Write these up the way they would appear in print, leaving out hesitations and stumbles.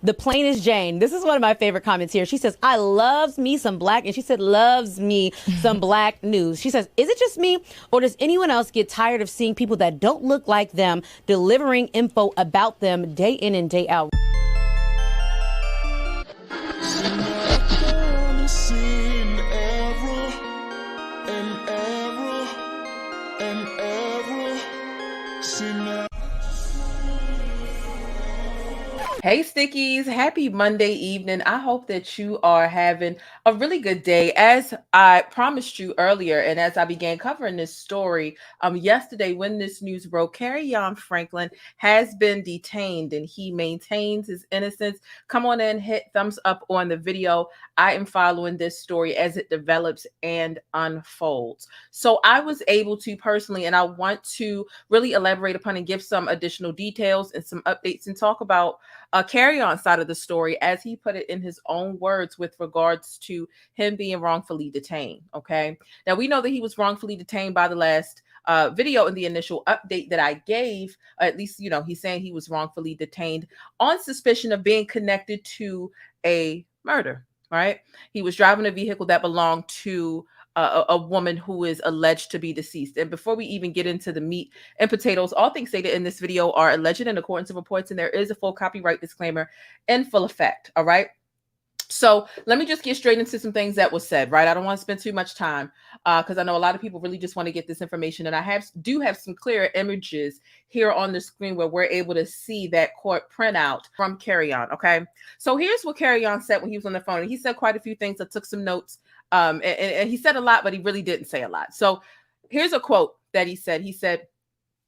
The plainest Jane. This is one of my favorite comments here. She says, I loves me some black, and she said, loves me some black news. She says, is it just me, or does anyone else get tired of seeing people that don't look like them delivering info about them day in and day out? Hey Stickies, happy Monday evening. I hope that you are having a really good day. As I promised you earlier, and as I began covering this story yesterday when this news broke, Kerrion Franklin has been detained and he maintains his innocence. Come on in, hit thumbs up on the video. I am following this story as it develops and unfolds. So I was able to personally, and I want to really elaborate upon and give some additional details and some updates and talk about Kerrion's side of the story, as he put it in his own words, with regards to him being wrongfully detained. Okay. Now we know that he was wrongfully detained by the last video in the initial update that I gave. At least, you know, he's saying he was wrongfully detained on suspicion of being connected to a murder. Right. He was driving a vehicle that belonged to a woman who is alleged to be deceased. And before we even get into the meat and potatoes, all things stated in this video are alleged in accordance with reports, and there is a full copyright disclaimer in full effect. All right. So let me just get straight into some things that was said, right? I don't want to spend too much time because I know a lot of people really just want to get this information. And I do have some clearer images here on the screen where we're able to see that court printout from Kerrion. Okay. So here's what Kerrion said when he was on the phone. And he said quite a few things. I took some notes and he said a lot, but he really didn't say a lot. So here's a quote that he said. He said,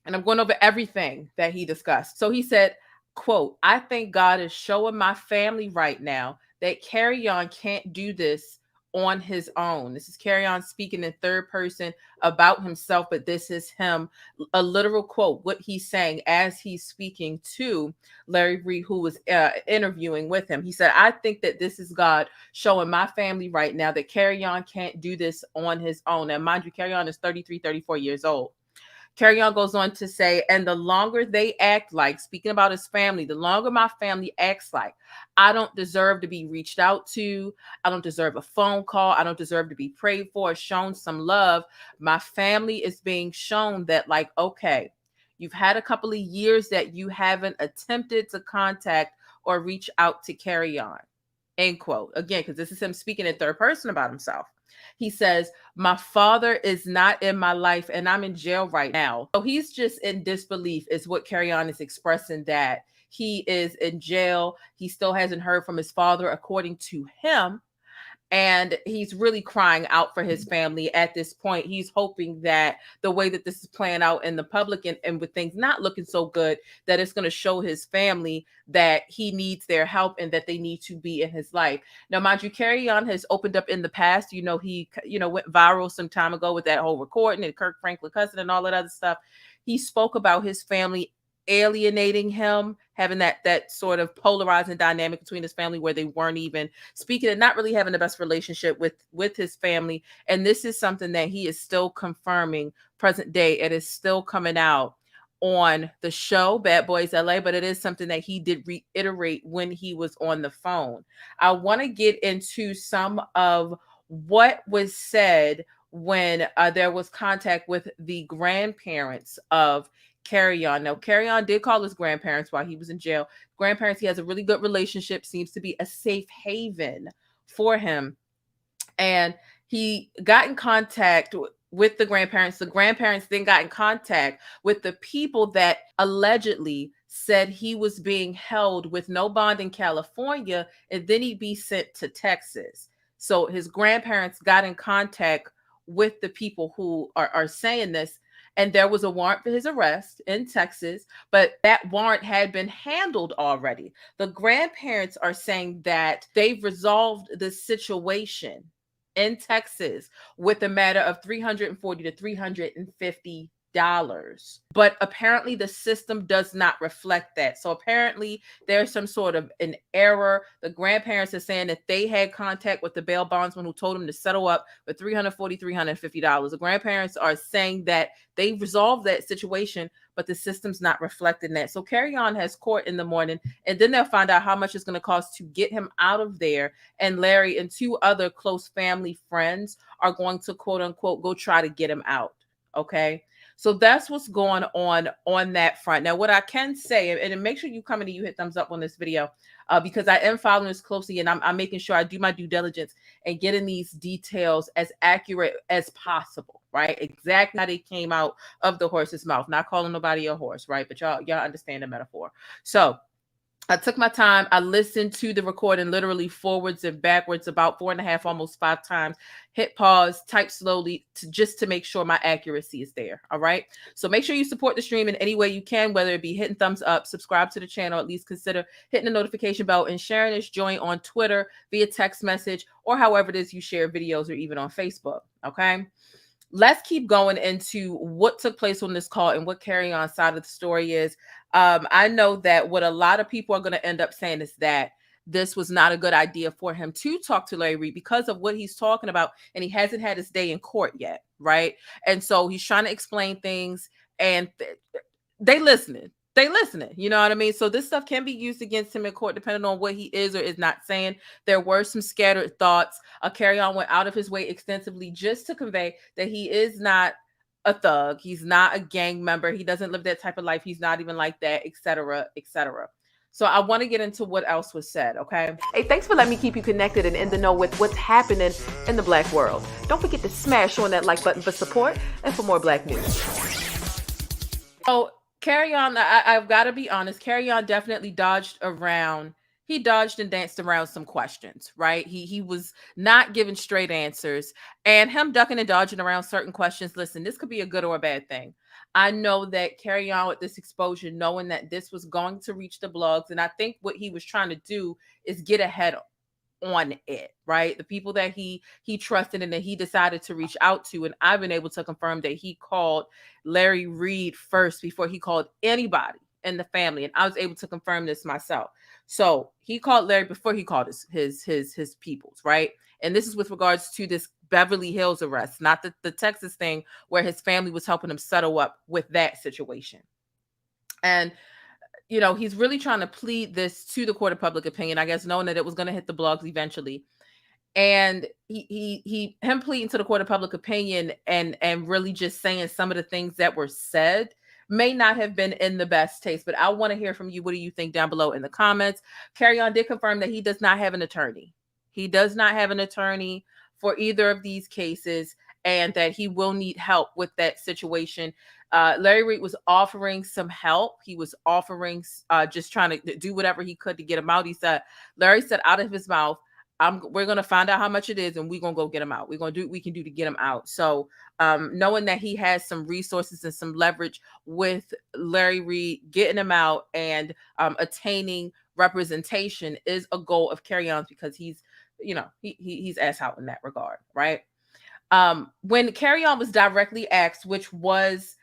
and I'm going over everything that he discussed. So he said, quote, I think God is showing my family right now that Kerrion can't do this on his own. This is Kerrion speaking in third person about himself, but this is him, a literal quote, what he's saying as he's speaking to Larry Reed, who was interviewing with him. He said, I think that this is God showing my family right now that Kerrion can't do this on his own. And mind you, Kerrion is 33, 34 years old. Kerrion goes on to say, and the longer they act like, speaking about his family, the longer my family acts like, I don't deserve to be reached out to. I don't deserve a phone call. I don't deserve to be prayed for, shown some love. My family is being shown that, like, okay, you've had a couple of years that you haven't attempted to contact or reach out to Kerrion. End quote. Again, because this is him speaking in third person about himself. He says, my father is not in my life and I'm in jail right now. So he's just in disbelief is what Kerrion is expressing, that he is in jail. He still hasn't heard from his father, according to him. And he's really crying out for his family at this point. He's hoping that the way that this is playing out in the public and with things not looking so good, that it's going to show his family that he needs their help and that they need to be in his life. Now, mind you, Kerrion has opened up in the past. You know, he, went viral some time ago with that whole recording and Kirk Franklin cousin and all that other stuff. He spoke about his family alienating him, having that sort of polarizing dynamic between his family where they weren't even speaking and not really having the best relationship with his family. And this is something that he is still confirming present day. It is still coming out on the show Bad Boyz LA, but it is something that he did reiterate when he was on the phone. I want to get into some of what was said when there was contact with the grandparents of Kerrion. Now, Kerrion did call his grandparents while he was in jail. Grandparents, he has a really good relationship, seems to be a safe haven for him. And he got in contact with the grandparents. The grandparents then got in contact with the people that allegedly said he was being held with no bond in California, and then he'd be sent to Texas. So his grandparents got in contact with the people who are saying this. And there was a warrant for his arrest in Texas, but that warrant had been handled already. The grandparents are saying that they've resolved the situation in Texas with a matter of $340 to $350. But apparently the system does not reflect that. So apparently there's some sort of an error. The grandparents are saying that they had contact with the bail bondsman who told them to settle up for $340, $350. The grandparents are saying that they resolved that situation, but the system's not reflecting that. So Kerrion has court in the morning, and then they'll find out how much it's going to cost to get him out of there. And Larry and two other close family friends are going to, quote unquote, go try to get him out. Okay. So that's what's going on that front. Now, what I can say, and make sure you come in and you hit thumbs up on this video, because I am following this closely, and I'm making sure I do my due diligence and getting these details as accurate as possible, right? Exactly how they came out of the horse's mouth. Not calling nobody a horse, right? But y'all understand the metaphor. So I took my time. I listened to the recording literally forwards and backwards about 4.5, almost 5 times. Hit pause, type slowly just to make sure my accuracy is there. All right. So make sure you support the stream in any way you can, whether it be hitting thumbs up, subscribe to the channel, at least consider hitting the notification bell and sharing this joint on Twitter via text message or however it is you share videos or even on Facebook. Okay. Let's keep going into what took place on this call and what Kerrion's side of the story is. I know that what a lot of people are going to end up saying is that this was not a good idea for him to talk to Larry Reed because of what he's talking about, and he hasn't had his day in court yet, right? And so he's trying to explain things, and they listening. You know what I mean? So this stuff can be used against him in court, depending on what he is or is not saying. There were some scattered thoughts. Kerrion went out of his way extensively just to convey that he is not a thug. He's not a gang member. He doesn't live that type of life. He's not even like that, etc., etc. So I want to get into what else was said, okay? Hey, thanks for letting me keep you connected and in the know with what's happening in the Black world. Don't forget to smash on that like button for support and for more Black news. So Kerrion, I've got to be honest, Kerrion definitely dodged around. He dodged and danced around some questions, right? He was not giving straight answers, and him ducking and dodging around certain questions. Listen, this could be a good or a bad thing. I know that Kerrion, with this exposure, knowing that this was going to reach the blogs, and I think what he was trying to do is get ahead on it, right? The people that he trusted and that he decided to reach out to, and I've been able to confirm that he called Larry Reed first before he called anybody in the family, and I was able to confirm this myself. So he called Larry before he called his peoples, right? And this is with regards to this Beverly Hills arrest, not the Texas thing where his family was helping him settle up with that situation. And you know, he's really trying to plead this to the court of public opinion, I guess, knowing that it was going to hit the blogs eventually. And him pleading to the court of public opinion and really just saying some of the things that were said may not have been in the best taste, but I want to hear from you. What do you think down below in the comments? Kerrion did confirm that he does not have an attorney. He does not have an attorney for either of these cases, and that he will need help with that situation. Larry Reed was offering some help. He was offering just trying to do whatever he could to get him out. He said, Larry said out of his mouth, we're going to find out how much it is, and we're going to go get him out. We're going to do what we can do to get him out. So knowing that he has some resources and some leverage with Larry Reed, getting him out and attaining representation is a goal of Kerrion's, because he's, you know, he's ass out in that regard, right? When Kerrion was directly asked, which was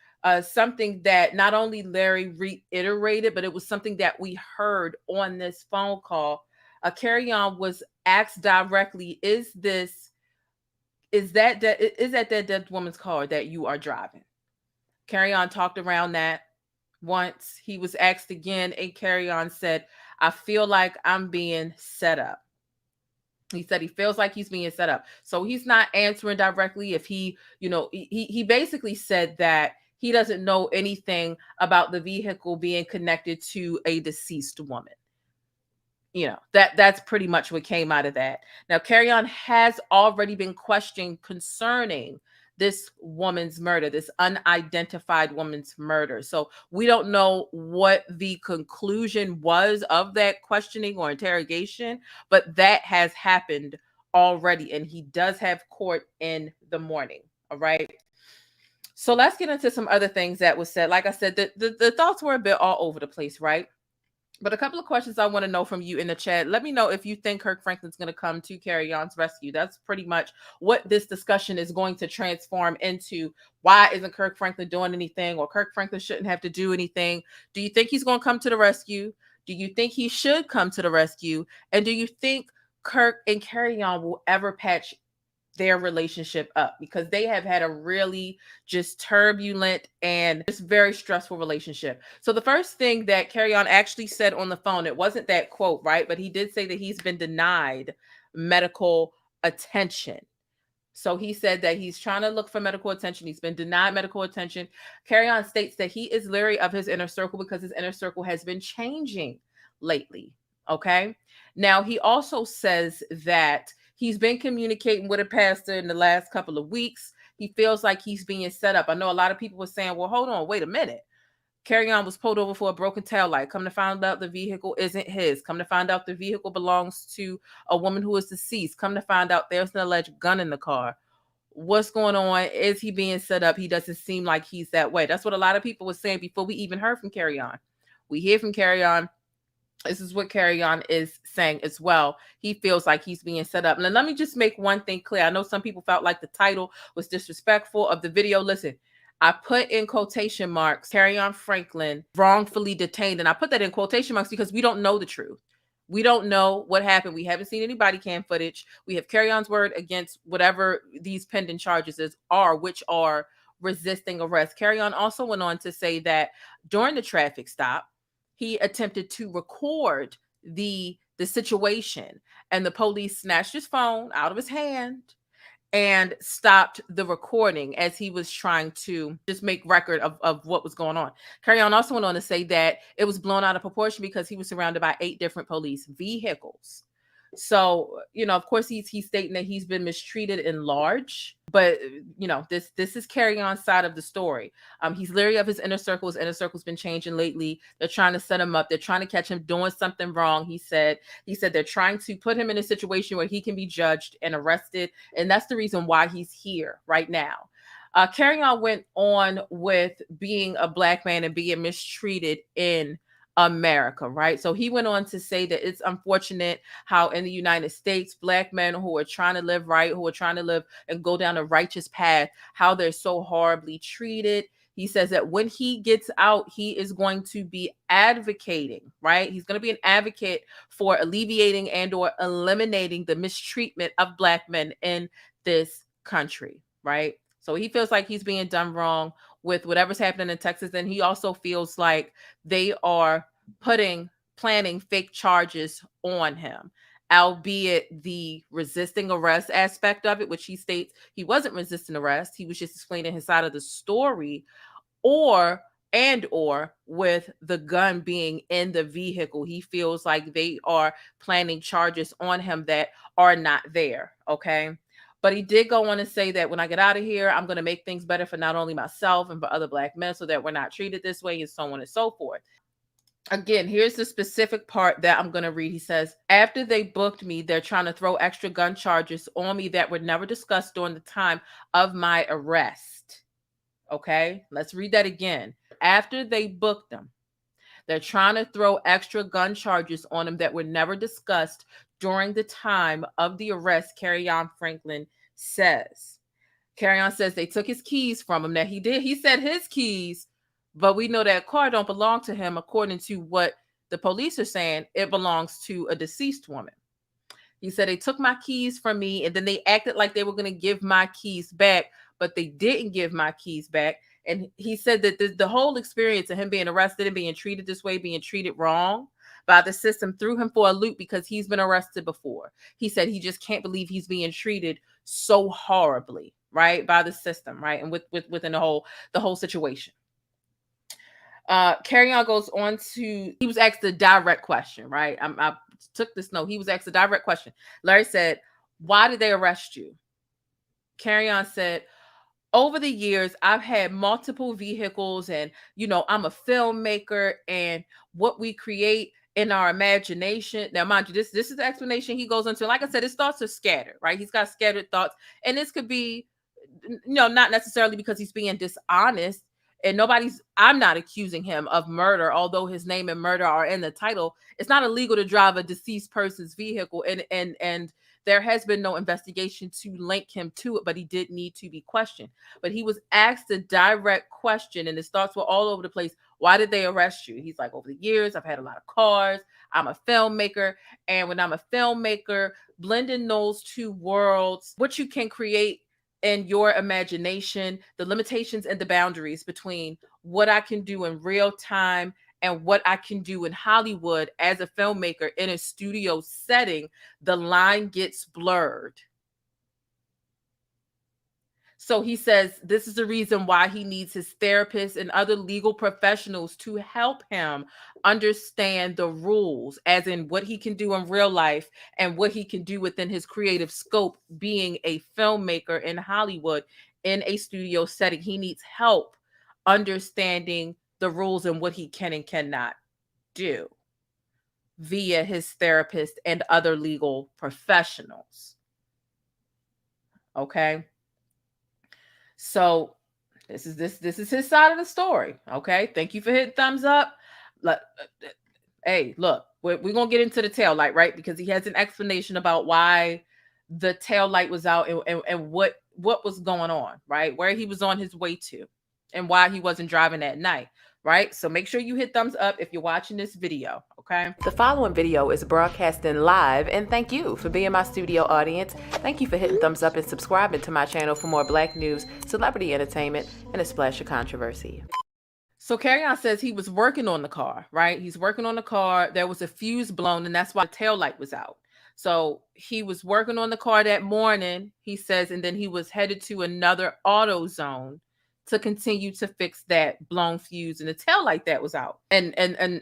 something that not only Larry reiterated, but it was something that we heard on this phone call. Kerrion was asked directly, is that dead woman's car that you are driving? Kerrion talked around that once. He was asked again, and Kerrion said, I feel like I'm being set up. He said he feels like he's being set up. So he's not answering directly if he, you know, he basically said that he doesn't know anything about the vehicle being connected to a deceased woman. You know, that's pretty much what came out of that. Now, Kerrion has already been questioned concerning this woman's murder, this unidentified woman's murder. So we don't know what the conclusion was of that questioning or interrogation, but that has happened already, and he does have court in the morning. All right. So let's get into some other things that was said. Like I said, the thoughts were a bit all over the place, right? But a couple of questions I want to know from you in the chat. Let me know if you think Kirk Franklin's going to come to Kerrion's rescue. That's pretty much what this discussion is going to transform into. Why isn't Kirk Franklin doing anything, or Kirk Franklin shouldn't have to do anything? Do you think he's going to come to the rescue? Do you think he should come to the rescue? And do you think Kirk and Kerrion will ever patch their relationship up, because they have had a really just turbulent and just very stressful relationship. So the first thing that Kerrion actually said on the phone, it wasn't that quote, right? But he did say that he's been denied medical attention. So he said that he's trying to look for medical attention. He's been denied medical attention. Kerrion states that he is leery of his inner circle because his inner circle has been changing lately. Okay. Now, he also says that he's been communicating with a pastor in the last couple of weeks. He feels like he's being set up. I know a lot of people were saying, well, hold on, wait a minute. Kerrion was pulled over for a broken taillight. Come to find out the vehicle isn't his. Come to find out the vehicle belongs to a woman who is deceased. Come to find out there's an alleged gun in the car. What's going on? Is he being set up? He doesn't seem like he's that way. That's what a lot of people were saying before we even heard from Kerrion. We hear from Kerrion. This is what Kerrion is saying as well. He feels like he's being set up. And let me just make one thing clear. I know some people felt like the title was disrespectful of the video. Listen, I put in quotation marks, Kerrion Franklin wrongfully detained. And I put that in quotation marks because we don't know the truth. We don't know what happened. We haven't seen any body cam footage. We have Kerrion's word against whatever these pending charges are, which are resisting arrest. Kerrion also went on to say that during the traffic stop, he attempted to record the situation, and the police snatched his phone out of his hand and stopped the recording as he was trying to just make record of what was going on. Kerrion also went on to say that it was blown out of proportion because he was surrounded by 8 different police vehicles. So, of course, he's stating that he's been mistreated in large, but this is Kerrion's side of the story. He's leery of his inner circle. His inner circle's been changing lately. They're trying to set him up. They're trying to catch him doing something wrong. He said they're trying to put him in a situation where he can be judged and arrested, and that's the reason why he's here right now. Kerrion went on with being a Black man and being mistreated in America, right? So he went on to say that it's unfortunate how in the United States, Black men who are trying to live right, who are trying to live and go down a righteous path, how they're so horribly treated. He says that when he gets out, he is going to be advocating, right? He's going to be an advocate for alleviating and or eliminating the mistreatment of Black men in this country, right? So he feels like he's being done wrong with whatever's happening in Texas. And he also feels like they are planning fake charges on him, albeit the resisting arrest aspect of it, which he states he wasn't resisting arrest. He was just explaining his side of the story, or with the gun being in the vehicle. He feels like they are planning charges on him that are not there. Okay. But he did go on to say that when I get out of here, I'm going to make things better for not only myself and for other Black men so that we're not treated this way, and so on and so forth. Again, here's the specific part that I'm going to read. He says, after they booked me, they're trying to throw extra gun charges on me that were never discussed during the time of my arrest. Okay, let's read that again. After they booked them, they're trying to throw extra gun charges on him that were never discussed during the time of the arrest, Kerrion Franklin says. Kerrion says they took his keys from him. Now, he said his keys, but we know that car don't belong to him. According to what the police are saying, it belongs to a deceased woman. He said they took my keys from me, and then they acted like they were going to give my keys back, but they didn't give my keys back. And he said that the whole experience of him being arrested and being treated this way, being treated wrong by the system, threw him for a loop because he's been arrested before. He said he just can't believe he's being treated so horribly, right, by the system, right, and within the whole situation. Kerrion goes on to, he was asked a direct question, right? I took this note. He was asked a direct question. Larry said, why did they arrest you? Kerrion said, over the years, I've had multiple vehicles, and, I'm a filmmaker, and what we create in our imagination. Now, mind you, this is the explanation he goes into. Like I said, his thoughts are scattered, right? He's got scattered thoughts, and this could be, not necessarily because he's being dishonest. And I'm not accusing him of murder, although his name and murder are in the title. It's not illegal to drive a deceased person's vehicle. And there has been no investigation to link him to it, but he did need to be questioned. But he was asked a direct question, and his thoughts were all over the place. Why did they arrest you? He's like, over the years, I've had a lot of cars. I'm a filmmaker. And when I'm a filmmaker, blending those two worlds, what you can create in your imagination, the limitations and the boundaries between what I can do in real time and what I can do in Hollywood as a filmmaker in a studio setting, the line gets blurred. So he says this is the reason why he needs his therapist and other legal professionals to help him understand the rules, as in what he can do in real life and what he can do within his creative scope, being a filmmaker in Hollywood in a studio setting. He needs help understanding the rules and what he can and cannot do via his therapist and other legal professionals. Okay. So this is his side of the story. Okay. Thank you for hitting thumbs up. Hey, look, we're going to get into the tail light, right? Because he has an explanation about why the tail light was out and what was going on, right? Where he was on his way to and why he wasn't driving at night. Right? So make sure you hit thumbs up if you're watching this video, okay? The following video is broadcasting live, and thank you for being my studio audience. Thank you for hitting thumbs up and subscribing to my channel for more Black news, celebrity entertainment, and a splash of controversy. So Kerrion says he was working on the car, right? He's working on the car. There was a fuse blown, and that's why the tail light was out. So he was working on the car that morning, he says, and then he was headed to another auto zone to continue to fix that blown fuse and the tail light that was out. And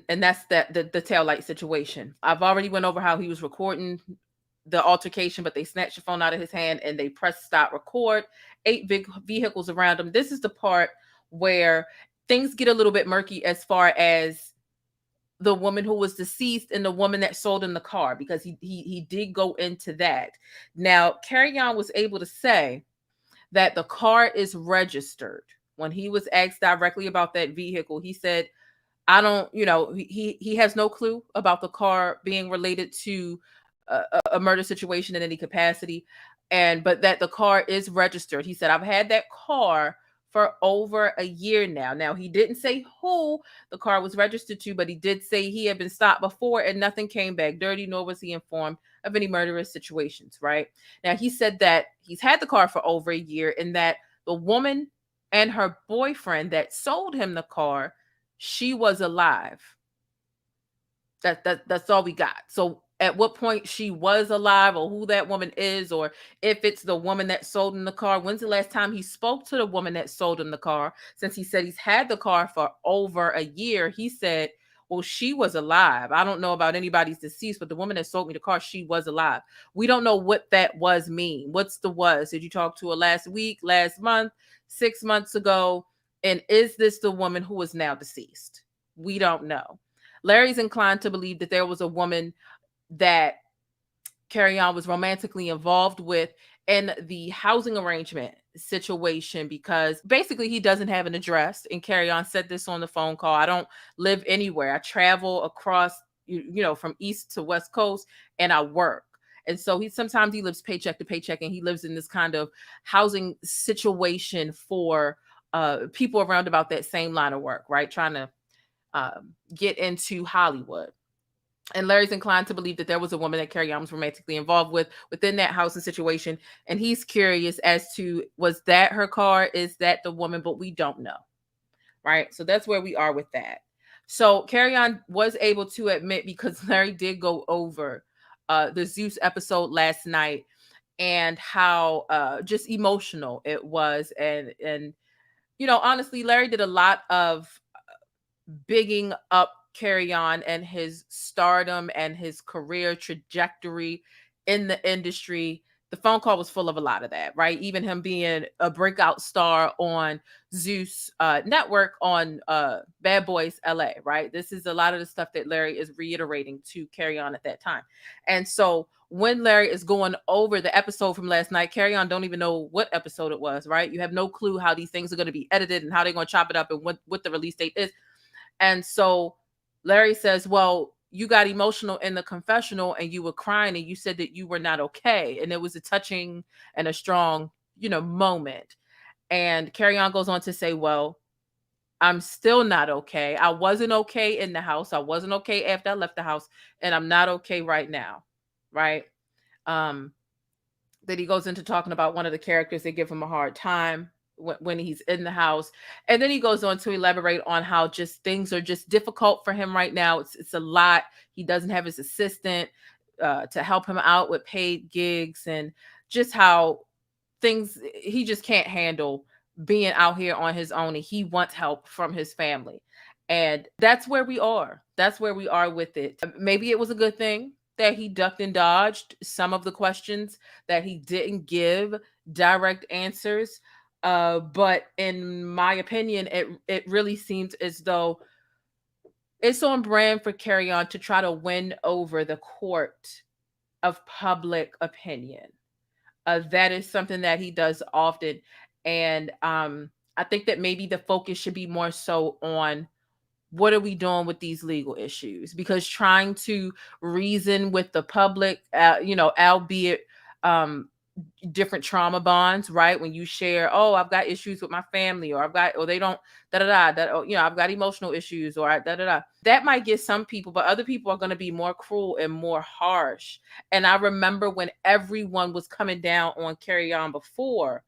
that's the tail light situation. I've already went over how he was recording the altercation, but they snatched the phone out of his hand and they pressed stop record. 8 big vehicles around him. This is the part where things get a little bit murky as far as the woman who was deceased and the woman that sold him the car, because he did go into that. Now, Kerrion was able to say that the car is registered. When he was asked directly about that vehicle, he said, I don't, he has no clue about the car being related to a murder situation in any capacity. But that the car is registered. He said, I've had that car for over a year now. Now, he didn't say who the car was registered to, but he did say he had been stopped before and nothing came back dirty, nor was he informed of any murderous situations, right? Now, he said that he's had the car for over a year and that the woman and her boyfriend that sold him the car, she was alive. That's all we got. So at what point she was alive, or who that woman is, or if it's the woman that sold him the car. When's the last time he spoke to the woman that sold him the car? Since he said he's had the car for over a year, he said, well, she was alive. I don't know about anybody's deceased, but the woman that sold me the car, she was alive. We don't know what that was mean. What's the was? Did you talk to her last week, last month, 6 months ago? And is this the woman who is now deceased? We don't know. Larry's inclined to believe that there was a woman that Kerrion was romantically involved with in the housing arrangement situation, because basically he doesn't have an address. And Kerrion said this on the phone call. I don't live anywhere. I travel across, from east to west coast, and I work. And so sometimes he lives paycheck to paycheck, and he lives in this kind of housing situation for people around about that same line of work, right? Trying to get into Hollywood. And Larry's inclined to believe that there was a woman that Kerrion was romantically involved with within that housing situation. And he's curious as to, was that her car? Is that the woman? But we don't know. Right? So that's where we are with that. So Kerrion was able to admit, because Larry did go over the Zeus episode last night and how just emotional it was. And honestly, Larry did a lot of bigging up Kerrion and his stardom and his career trajectory in the industry, The phone call was full of a lot of that, right? Even him being a breakout star on Zeus network on Bad Boys LA, right? This is a lot of the stuff that Larry is reiterating to Kerrion at that time. And so when Larry is going over the episode from last night, Kerrion don't even know what episode it was, right? You have no clue how these things are going to be edited and how they're going to chop it up and what the release date is. And so Larry says, well, you got emotional in the confessional and you were crying and you said that you were not okay. And it was a touching and a strong, moment. And Kerrion goes on to say, well, I'm still not okay. I wasn't okay in the house. I wasn't okay after I left the house. And I'm not okay right now. Right. That he goes into talking about one of the characters that give him a hard time when he's in the house. And then he goes on to elaborate on how just things are just difficult for him right now. It's a lot. He doesn't have his assistant to help him out with paid gigs, and just how he just can't handle being out here on his own, and he wants help from his family. And that's where we are. That's where we are with it. Maybe it was a good thing that he ducked and dodged some of the questions, that he didn't give direct answers. But in my opinion, it really seems as though it's on brand for Kerrion to try to win over the court of public opinion. That is something that he does often. And I think that maybe the focus should be more so on what are we doing with these legal issues? Because trying to reason with the public, albeit different trauma bonds, right? When you share, oh, I've got issues with my family, or they don't, I've got emotional issues, or that might get some people, but other people are going to be more cruel and more harsh. And I remember when everyone was coming down on Kerrion before,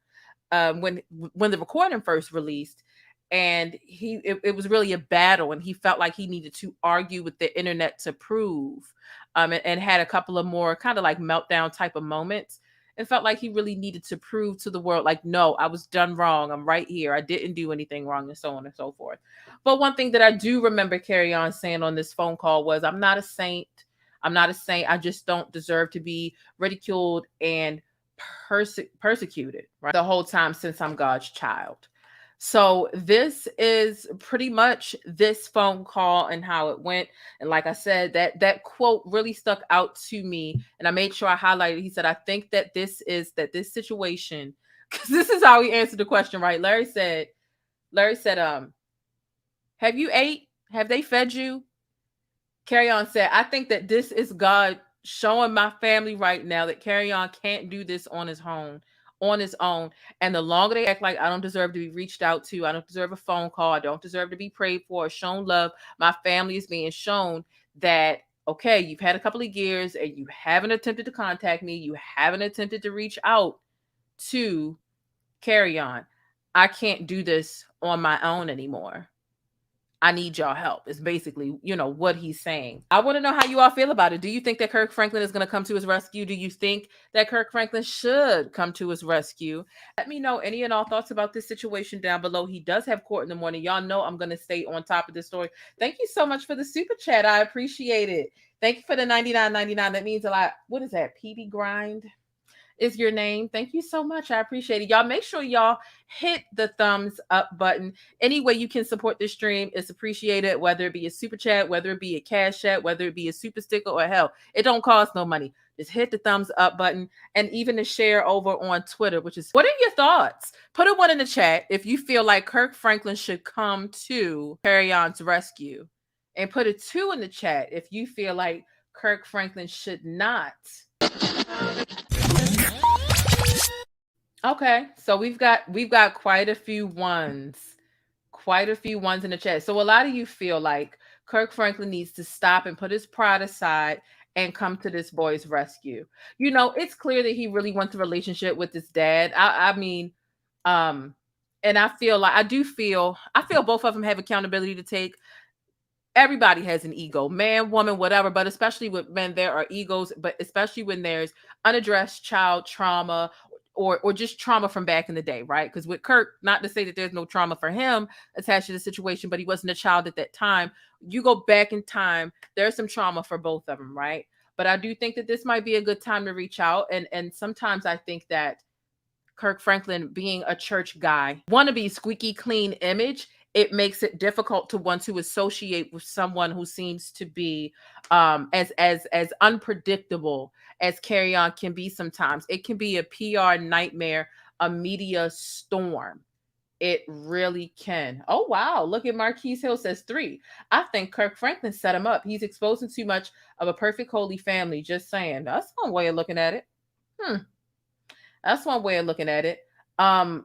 when the recording first released, and it was really a battle, and he felt like he needed to argue with the internet to prove, and had a couple of more kind of like meltdown type of moments, and felt like he really needed to prove to the world, like, no, I was done wrong. I'm right here. I didn't do anything wrong, and so on and so forth. But one thing that I do remember Kerrion saying on this phone call was, I'm not a saint. I'm not a saint. I just don't deserve to be ridiculed and persecuted, right, the whole time since I'm God's child. So this is pretty much this phone call and how it went. And like I said, that quote really stuck out to me, and I made sure I highlighted. He said, I think that this situation, because this is how he answered the question, right? Larry said, have you ate? Have they fed you? Kerrion said, I think that this is God showing my family right now that Kerrion can't do this on his own. And the longer they act like I don't deserve to be reached out to, I don't deserve a phone call, I don't deserve to be prayed for or shown love, my family is being shown that, okay, you've had a couple of years and you haven't attempted to contact me, you haven't attempted to reach out to Kerrion. I can't do this on my own anymore. I need y'all help. It's basically, what he's saying. I want to know how you all feel about it. Do you think that Kirk Franklin is going to come to his rescue? Do you think that Kirk Franklin should come to his rescue? Let me know any and all thoughts about this situation down below. He does have court in the morning. Y'all know I'm going to stay on top of this story. Thank you so much for the super chat. I appreciate it. Thank you for the $99.99. That means a lot. What is that? PB Grind is your name. Thank you so much. I appreciate it. Y'all make sure y'all hit the thumbs up button. Any way you can support this stream is appreciated, whether it be a super chat, whether it be a cash app, whether it be a super sticker, or hell, it don't cost no money. Just hit the thumbs up button, and even to share over on Twitter, what are your thoughts? Put a 1 in the chat if you feel like Kirk Franklin should come to Kerrion's rescue, and put a 2 in the chat if you feel like Kirk Franklin should not. Okay, so we've got quite a few ones in the chat. So a lot of you feel like Kirk Franklin needs to stop and put his pride aside and come to this boy's rescue. It's clear that he really wants a relationship with his dad. I mean, and I feel both of them have accountability to take. Everybody has an ego, man, woman, whatever, but especially with men, there are egos, but especially when there's unaddressed child trauma or just trauma from back in the day, right? Because with Kirk, not to say that there's no trauma for him attached to the situation, but he wasn't a child at that time. You go back in time, there's some trauma for both of them, right? But I do think that this might be a good time to reach out. And sometimes I think that Kirk Franklin, being a church guy, wannabe squeaky clean image, it makes it difficult to want to associate with someone who seems to be as unpredictable as Kerrion can be sometimes. It can be a PR nightmare, a media storm. It really can. Oh, wow. Look at Marquise Hill says 3. I think Kirk Franklin set him up. He's exposing too much of a perfect holy family. Just saying. That's one way of looking at it. That's one way of looking at it. I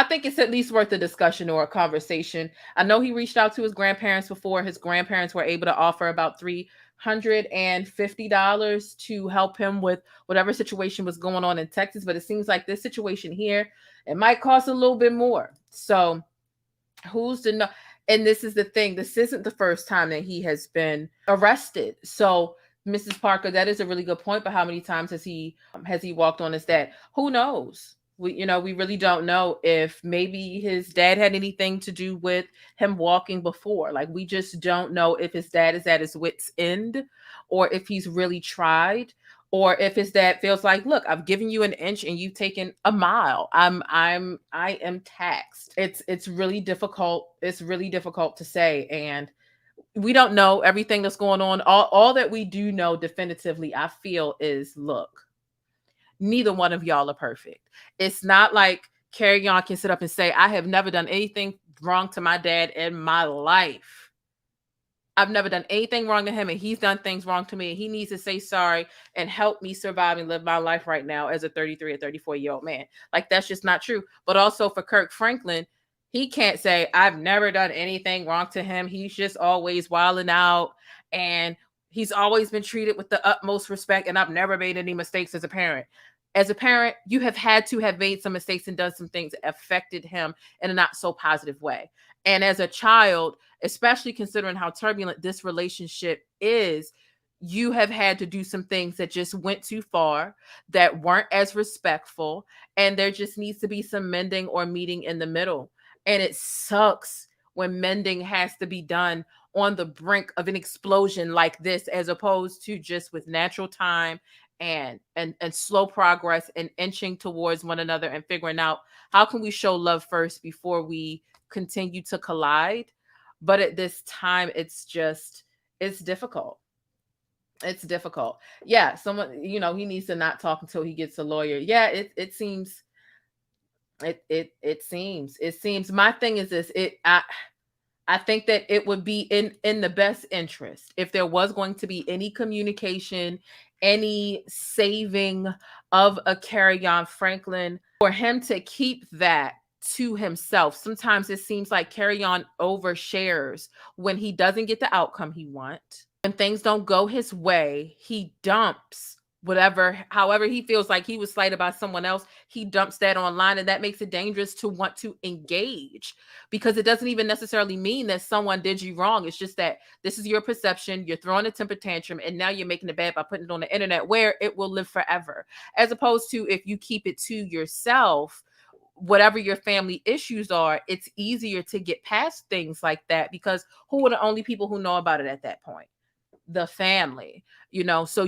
think it's at least worth a discussion or a conversation. I know he reached out to his grandparents before. His grandparents were able to offer about $350 to help him with whatever situation was going on in Texas. But it seems like this situation here, it might cost a little bit more. So who's to know? And this is the thing. This isn't the first time that he has been arrested. So Mrs. Parker, that is a really good point. But how many times has he walked on his dad? Who knows? We really don't know if maybe his dad had anything to do with him walking before. Like, we just don't know if his dad is at his wit's end, or if he's really tried, or if his dad feels like, look, I've given you an inch and you've taken a mile. I am taxed. It's really difficult. It's really difficult to say. And we don't know everything that's going on. All that we do know definitively, I feel, is, look, neither one of y'all are perfect. It's not like Kerrion can sit up and say, I have never done anything wrong to my dad in my life. I've never done anything wrong to him, and he's done things wrong to me. And he needs to say sorry and help me survive and live my life right now as a 33 or 34-year-old man. Like, that's just not true. But also for Kirk Franklin, he can't say, I've never done anything wrong to him. He's just always wilding out, and he's always been treated with the utmost respect, and I've never made any mistakes as a parent. As a parent, you have had to have made some mistakes and done some things that affected him in a not so positive way. And as a child, especially considering how turbulent this relationship is, you have had to do some things that just went too far, that weren't as respectful, and there just needs to be some mending or meeting in the middle. And it sucks when mending has to be done on the brink of an explosion like this, as opposed to just with natural time and slow progress and inching towards one another and figuring out how can we show love first before we continue to collide. But at this time, it's difficult. It's difficult. Yeah, someone, he needs to not talk until he gets a lawyer. Yeah, it seems. It seems. My thing is this. I think that it would be in the best interest if there was going to be any communication, any saving of a Kerrion Franklin, for him to keep that to himself. Sometimes it seems like Kerrion overshares when he doesn't get the outcome he wants. When things don't go his way, he dumps however he feels like he was slighted by someone else, he dumps that online, and that makes it dangerous to want to engage, because it doesn't even necessarily mean that someone did you wrong. It's just that this is your perception, you're throwing a temper tantrum, and now you're making it bad by putting it on the internet where it will live forever. As opposed to if you keep it to yourself, whatever your family issues are, it's easier to get past things like that, because who are the only people who know about it at that point? The family. So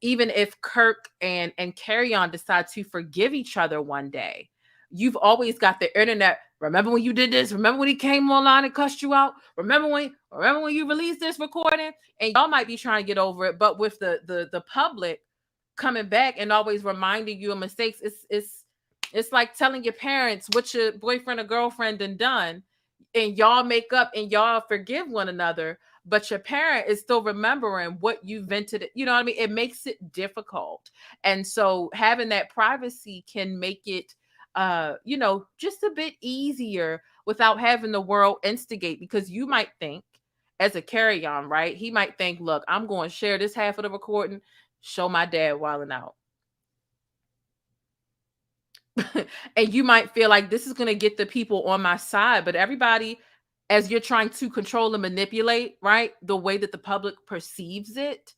even if Kirk and Kerrion decide to forgive each other one day, you've always got the internet. Remember when you did this? Remember when he came online and cussed you out? Remember when you released this recording? And y'all might be trying to get over it, but with the public coming back and always reminding you of mistakes, it's like telling your parents what your boyfriend or girlfriend done, and y'all make up and y'all forgive one another, but your parent is still remembering what you vented. You know what I mean? It makes it difficult. And so having that privacy can make it, just a bit easier without having the world instigate, because you might think, as a Kerrion, right? He might think, look, I'm going to share this half of the recording, show my dad wilding out. And you might feel like this is going to get the people on my side, but everybody, as you're trying to control and manipulate, right, the way that the public perceives it,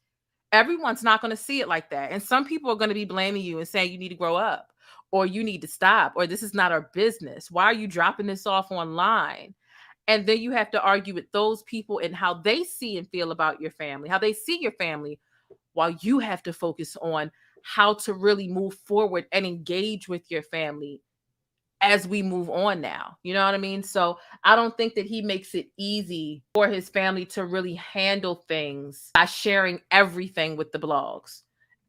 everyone's not going to see it like that. And some people are going to be blaming you and saying you need to grow up, or you need to stop, or this is not our business. Why are you dropping this off online? And then you have to argue with those people and how they see and feel about your family, how they see your family while you have to focus on how to really move forward and engage with your family as we move on now. You know what I mean? So I don't think that he makes it easy for his family to really handle things by sharing everything with the blogs.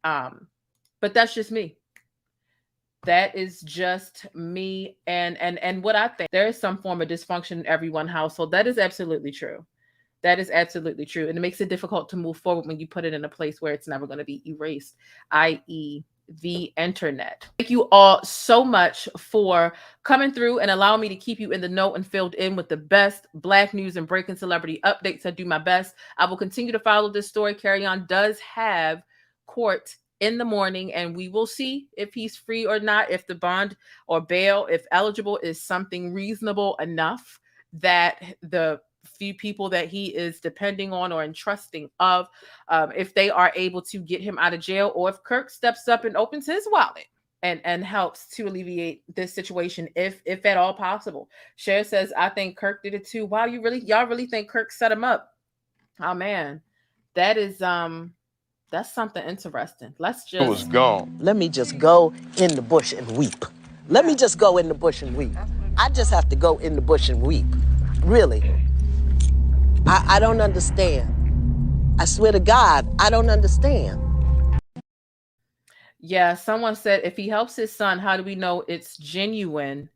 But that's just me. That is just me. And what I think, there is some form of dysfunction in every one household. That is absolutely true. That is absolutely true. And it makes it difficult to move forward when you put it in a place where it's never going to be erased, i.e., the internet. Thank you all so much for coming through and allowing me to keep you in the know and filled in with the best Black news and breaking celebrity updates. I do my best. I will continue to follow this story. Kerrion does have court in the morning, and we will see if he's free or not, if the bond or bail, if eligible, is something reasonable enough that the few people that he is depending on or entrusting of, if they are able to get him out of jail, or if Kirk steps up and opens his wallet and helps to alleviate this situation, if at all possible. Cher says, I think Kirk did it too. Wow, y'all really think Kirk set him up? Oh man, that is that's something interesting. Let's just. It was gone. Let me just go in the bush and weep. Let me just go in the bush and weep. I just have to go in the bush and weep. Really. I don't understand. I swear to God, I don't understand. Yeah, someone said, if he helps his son, how do we know it's genuine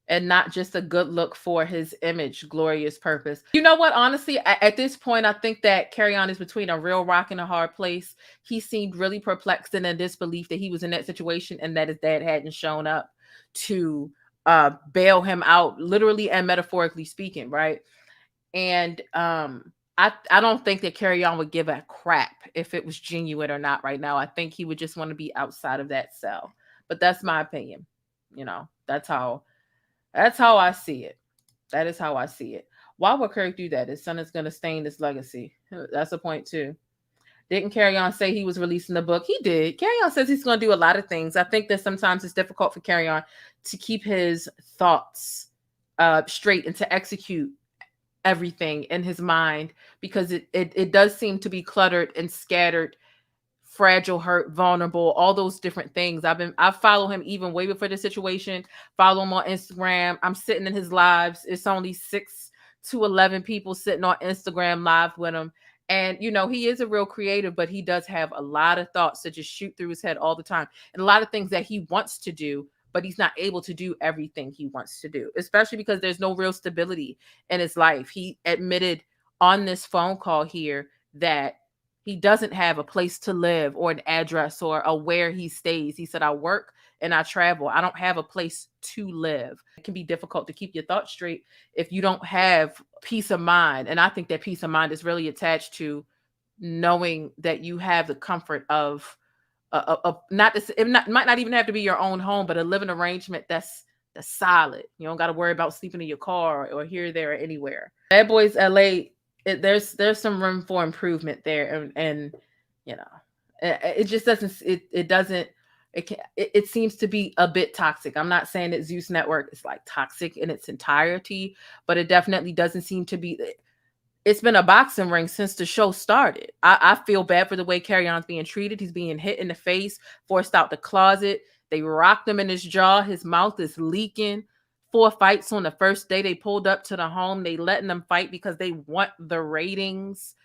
and not just a good look for his image, glorious purpose? You know what? Honestly, at this point, I think that Kerrion is between a real rock and a hard place. He seemed really perplexed and in disbelief that he was in that situation and that his dad hadn't shown up to bail him out, literally and metaphorically speaking, right? And I don't think that Kerrion would give a crap if it was genuine or not right now. I think he would just want to be outside of that cell. But that's my opinion. You know, that's how I see it. That is how I see it. Why would Kirk do that? His son is going to stain his legacy. That's a point too. Didn't Kerrion say he was releasing the book? He did. Kerrion says he's going to do a lot of things. I think that sometimes it's difficult for Kerrion to keep his thoughts straight and to execute everything in his mind, because it does seem to be cluttered and scattered, fragile, hurt, vulnerable, all those different things. I follow him even way before the situation, follow him on Instagram. I'm sitting in his lives. It's only 6 to 11 people sitting on Instagram live with him. And, you know, he is a real creative, but he does have a lot of thoughts that just shoot through his head all the time, and a lot of things that he wants to do, but he's not able to do everything he wants to do, especially because there's no real stability in his life. He admitted on this phone call here that he doesn't have a place to live or an address or a where he stays. He said, I work and I travel. I don't have a place to live. It can be difficult to keep your thoughts straight if you don't have peace of mind. And I think that peace of mind is really attached to knowing that you have the comfort of it might not even have to be your own home, but a living arrangement that's solid. You don't got to worry about sleeping in your car or here, there, or anywhere. Bad Boys LA, there's some room for improvement there, and you know, it just doesn't. It seems to be a bit toxic. I'm not saying that Zeus Network is like toxic in its entirety, but it definitely doesn't seem to be. It's been a boxing ring since the show started. I feel bad for the way Kerrion's being treated. He's being hit in the face, forced out the closet. They rocked him in his jaw. His mouth is leaking. 4 fights on the first day they pulled up to the home. They letting them fight because they want the ratings.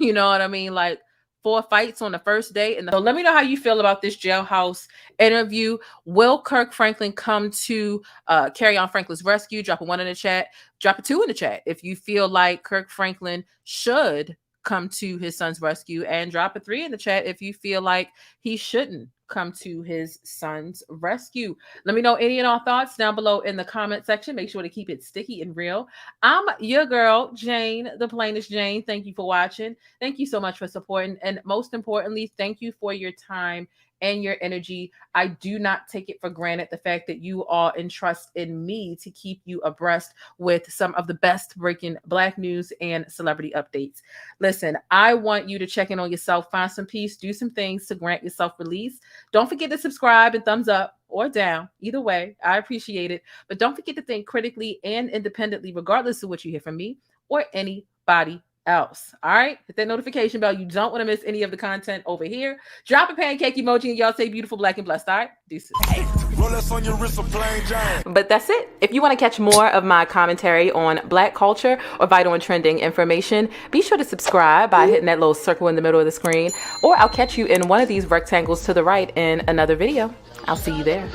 You know what I mean? Like 4 fights on the first day. So let me know how you feel about this jailhouse interview. Will Kirk Franklin come to Kerrion Franklin's rescue? Drop a 1 in the chat. Drop a 2 in the chat if you feel like Kirk Franklin should come to his son's rescue, and drop a 3 in the chat if you feel like he shouldn't come to his son's rescue. Let me know any and all thoughts down below in the comment section. Make sure to keep it sticky and real. I'm your girl, Jane, the plainest Jane. Thank you for watching. Thank you so much for supporting. And most importantly, thank you for your time and your energy. I do not take it for granted the fact that you all entrust in me to keep you abreast with some of the best breaking Black news and celebrity updates. Listen, I want you to check in on yourself, find some peace, do some things to grant yourself release. Don't forget to subscribe and thumbs up or down. Either way, I appreciate it. But don't forget to think critically and independently, regardless of what you hear from me or anybody else. All right, hit that notification bell. You don't want to miss any of the content over here. Drop a pancake emoji and y'all say beautiful, black, and blessed. All right, deuces. On your wrist, plain Jane. But that's it. If you want to catch more of my commentary on Black culture or vital and trending information, be sure to subscribe by hitting that little circle in the middle of the screen, or I'll catch you in one of these rectangles to the right in another video. I'll see you there.